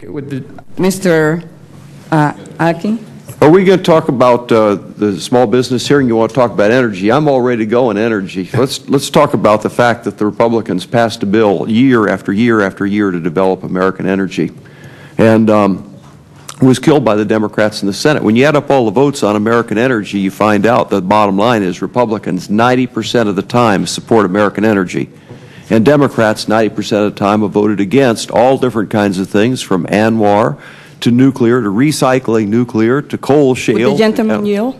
With the, Mr. Akin? Are we going to talk about the small business hearing? You want to talk about energy? I'm all ready to go on energy. Let's talk about the fact that the Republicans passed a bill year after year after year to develop American energy, and was killed by the Democrats in the Senate. When you add up all the votes on American energy, you find out the bottom line is Republicans 90% of the time support American energy. And Democrats 90% of the time have voted against all different kinds of things, from ANWR to nuclear to recycling nuclear to coal shale. Would the gentleman yield?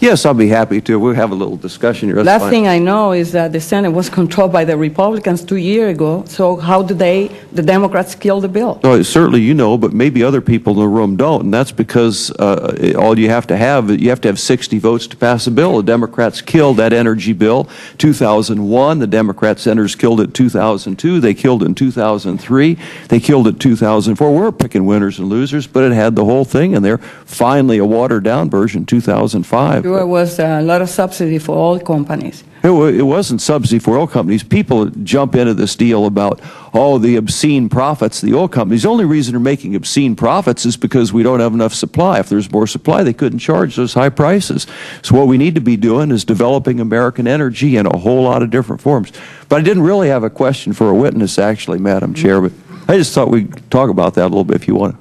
Yes, I'll be happy to. We'll have a little discussion here. Last thing I know is that the Senate was controlled by the Republicans 2 years ago. So how did the Democrats kill the bill? Oh, certainly you know, but maybe other people in the room don't, and that's because all you have to have 60 votes to pass a bill. The Democrats killed that energy bill 2001. The Democrat senators killed it 2002. They killed it in 2003. They killed it 2004. We're picking winners and losers, but it had the whole thing in there. Finally, a watered-down version 2005. Sure, it was a lot of subsidy for oil companies. It wasn't subsidy for oil companies. People jump into this deal about, oh, the obscene profits, the oil companies. The only reason they're making obscene profits is because we don't have enough supply. If there's more supply, they couldn't charge those high prices. So what we need to be doing is developing American energy in a whole lot of different forms. But I didn't really have a question for a witness, actually, Madam Chair, but I just thought we'd talk about that a little bit if you want.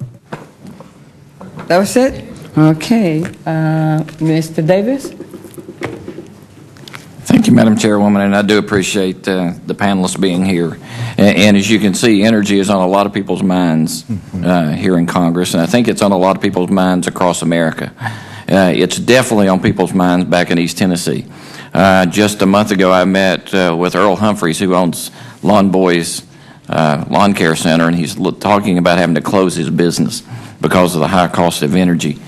That was it? Okay. Mr. Davis? Thank you, Madam Chairwoman, and I do appreciate the panelists being here. And as you can see, energy is on a lot of people's minds here in Congress, and I think it's on a lot of people's minds across America. It's definitely on people's minds back in East Tennessee. Just a month ago, I met with Earl Humphreys, who owns Lawn Boys Lawn Care Center, and he's talking about having to close his business because of the high cost of energy.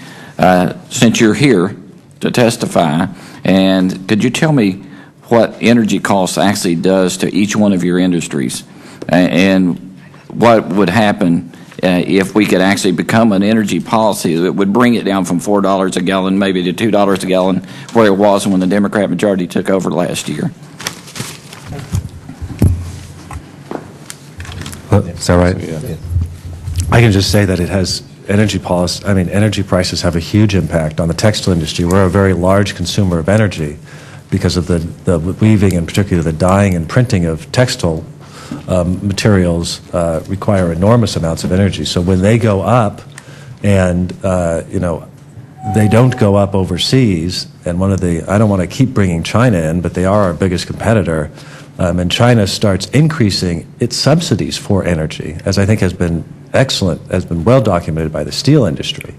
Since you're here to testify, and could you tell me what energy costs actually does to each one of your industries, and what would happen if we could actually become an energy policy that would bring it down from $4 a gallon maybe to $2 a gallon, where it was when the Democrat majority took over last year? Is that right? Yeah. I can just say that it has energy policy. I mean, energy prices have a huge impact on the textile industry. We're a very large consumer of energy because of the weaving, and particularly the dyeing and printing of textile materials require enormous amounts of energy. So when they go up, and they don't go up overseas, and I don't want to keep bringing China in, but they are our biggest competitor, and China starts increasing its subsidies for energy, as I think has been well documented by the steel industry,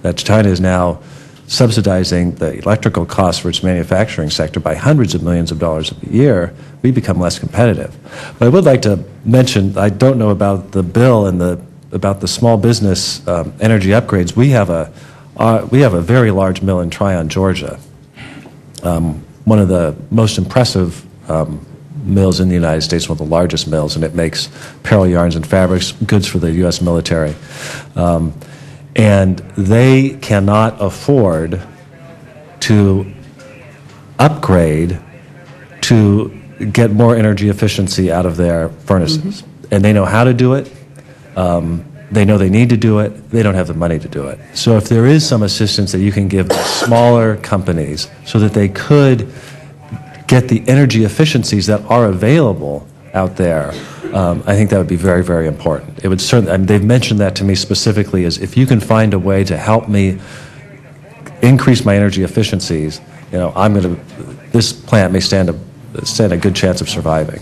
that China is now subsidizing the electrical costs for its manufacturing sector by hundreds of millions of dollars a year. We become less competitive. But I would like to mention, I don't know about the bill and about the small business energy upgrades. We have a very large mill in Tryon, Georgia, one of the most impressive mills in the United States, one of the largest mills, and it makes apparel, yarns, and fabrics, goods for the U.S. military. And they cannot afford to upgrade to get more energy efficiency out of their furnaces. And they know how to do it. They know they need to do it. They don't have the money to do it. So if there is some assistance that you can give the smaller companies so that they could get the energy efficiencies that are available out there, I think that would be very, very important. It would certainly, and they've mentioned that to me specifically, is if you can find a way to help me increase my energy efficiencies, this plant may stand a good chance of surviving.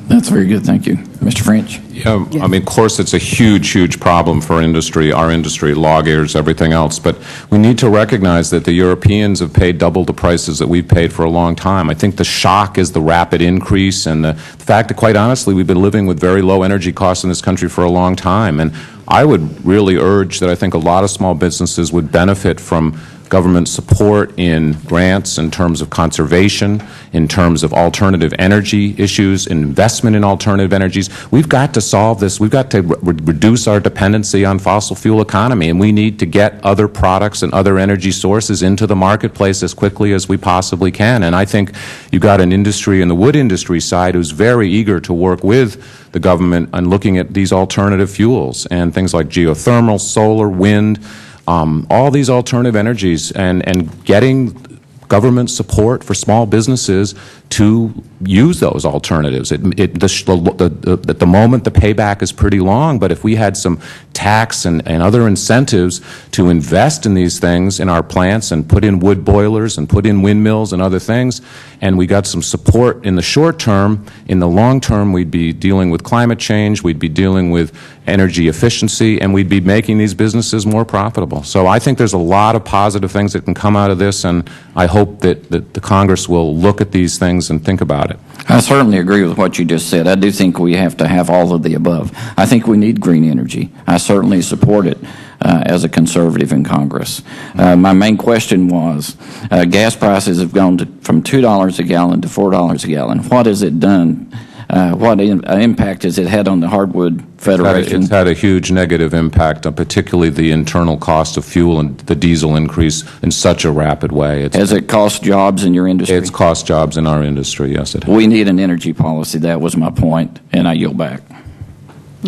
That's very good, thank you. Mr. French? Yeah, I mean, of course, it's a huge, huge problem for industry, our industry, loggers, everything else. But we need to recognize that the Europeans have paid double the prices that we've paid for a long time. I think the shock is the rapid increase and the fact that, quite honestly, we've been living with very low energy costs in this country for a long time. And I would really urge that I think a lot of small businesses would benefit from government support in grants in terms of conservation, in terms of alternative energy issues, investment in alternative energies. We've got to solve this. We've got to reduce our dependency on fossil fuel economy, and we need to get other products and other energy sources into the marketplace as quickly as we possibly can. And I think you've got an industry in the wood industry side who's very eager to work with the government on looking at these alternative fuels and things like geothermal, solar, wind, all these alternative energies, and getting government support for small businesses to use those alternatives. At the moment, the payback is pretty long, but if we had some tax and other incentives to invest in these things in our plants and put in wood boilers and put in windmills and other things, and we got some support in the short term, in the long term we'd be dealing with climate change, we'd be dealing with energy efficiency, and we'd be making these businesses more profitable. So I think there's a lot of positive things that can come out of this, and I hope that the Congress will look at these things and think about it. I certainly agree with what you just said. I do think we have to have all of the above. I think we need green energy. I certainly support it as a conservative in Congress. My main question was, gas prices have gone from $2 a gallon to $4 a gallon. What has it done? What impact has it had on the Hardwood Federation? It's had a huge negative impact on particularly the internal cost of fuel and the diesel increase in such a rapid way. Has it cost jobs in your industry? It's cost jobs in our industry, yes it has. We need an energy policy. That was my point, and I yield back.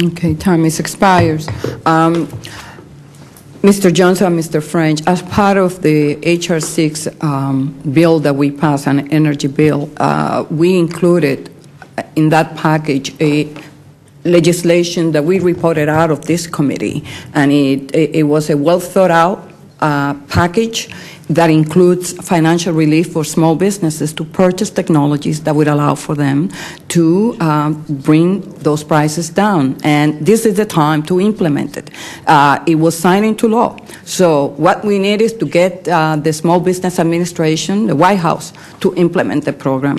Okay, time is expires. Mr. Johnson and Mr. French, as part of the H.R. 6 bill that we passed, an energy bill, we included in that package a legislation that we reported out of this committee, and it was a well thought out package that includes financial relief for small businesses to purchase technologies that would allow for them to bring those prices down. And this is the time to implement it. It was signed into law. So what we need is to get the Small Business Administration, the White House, to implement the program.